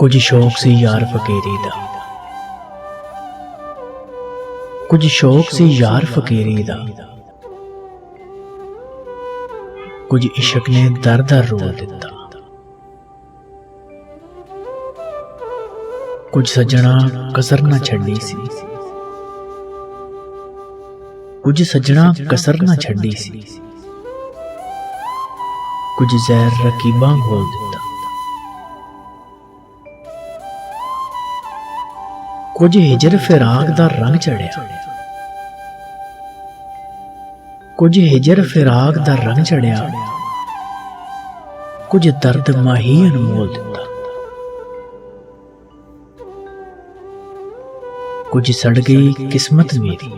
ਕੁਝ ਸ਼ੌਕ ਸੀ ਯਾਰ ਫਕੀਰੀ ਦਾ, ਕੁਝ ਸ਼ੌਕ ਸੀ ਯਾਰ ਫਕੀਰੀ ਦਾ, ਕੁਝ ਇਸ਼ਕ ਨੇ ਦਰ ਦਰ ਰੋਲ ਦਿੱਤਾ। ਕੁਝ ਸੱਜਣਾ ਕਸਰ ਨਾ ਛੱਡੀ ਸੀ, ਕੁਝ ਸੱਜਣਾ ਕਸਰ ਨਾ ਛੱਡੀ ਸੀ, ਕੁਝ ਜ਼ਹਿਰ ਰਕੀਬਾਂ ਘੋਲ ਦਿੱਤਾ। ਕੁਝ ਹਿਜਰ ਫਿਰਾਕ ਦਾ ਰੰਗ ਚੜਿਆ, ਕੁਝ ਹਿਜਰ ਫਿਰਾਕ ਦਾ ਰੰਗ ਚੜਿਆ, ਕੁਝ ਦਰਦ ਮਾਹੀ ਅਨਮੋਲ ਦਿੱਤਾ। ਕੁਝ ਸੜ ਗਈ ਕਿਸਮਤ ਮੇਰੀ,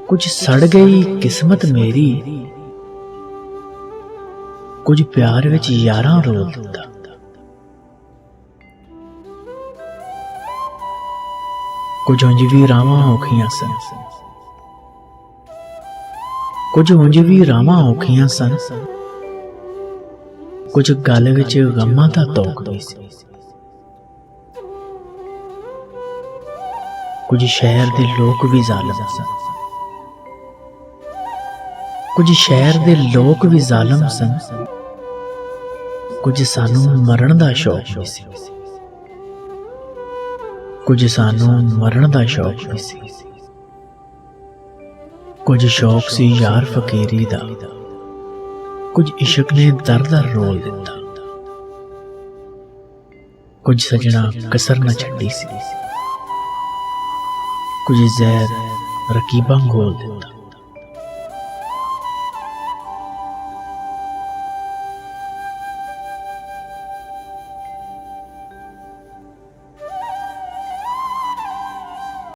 ਕੁਝ ਸੜ ਗਈ ਕਿਸਮਤ ਮੇਰੀ, ਕੁਝ ਪਿਆਰ ਵਿੱਚ ਯਾਰਾਂ ਰੋਲ ਦਿੱਤਾ। ਕੁਝ ਉਂਝ ਵੀ ਰਾਵਾਂ ਔਖੀਆਂ ਸਨ, ਕੁਝ ਉਂਝ ਵੀ ਰਾਵਾਂ ਔਖੀਆਂ ਸਨ, ਕੁਝ ਗਲ ਵਿੱਚ ਗਮਾਂ ਦਾ ਤੋਕ ਵੀ ਸੀ। ਕੁਝ ਸ਼ਹਿਰ ਦੇ ਲੋਕ ਵੀ ਜ਼ਾਲਮ ਸਨ, ਕੁਝ ਸ਼ਹਿਰ ਦੇ ਲੋਕ ਵੀ ਜ਼ਾਲਮ ਸਨ, ਕੁਝ ਸਾਨੂੰ ਮਰਨ ਦਾ ਸ਼ੌਕ ਵੀ ਸੀ, ਕੁਝ ਸਾਨੂੰ ਮਰਨ ਦਾ ਸ਼ੌਕ ਵੀ ਸੀ। ਕੁਝ ਸ਼ੌਕ ਸੀ ਯਾਰ ਫਕੀਰੀ ਦਾ, ਕੁਝ ਇਸ਼ਕ ਨੇ ਦਰ ਦਰ ਰੋਲ ਦਿੱਤਾ। ਕੁਝ ਸੱਜਣਾ ਕਸਰ ਨਾ ਛੱਡੀ ਸੀ, ਕੁਝ ਜ਼ਹਿਰ ਰਕੀਬਾਂ ਘੋਲ ਦਿੱਤਾ।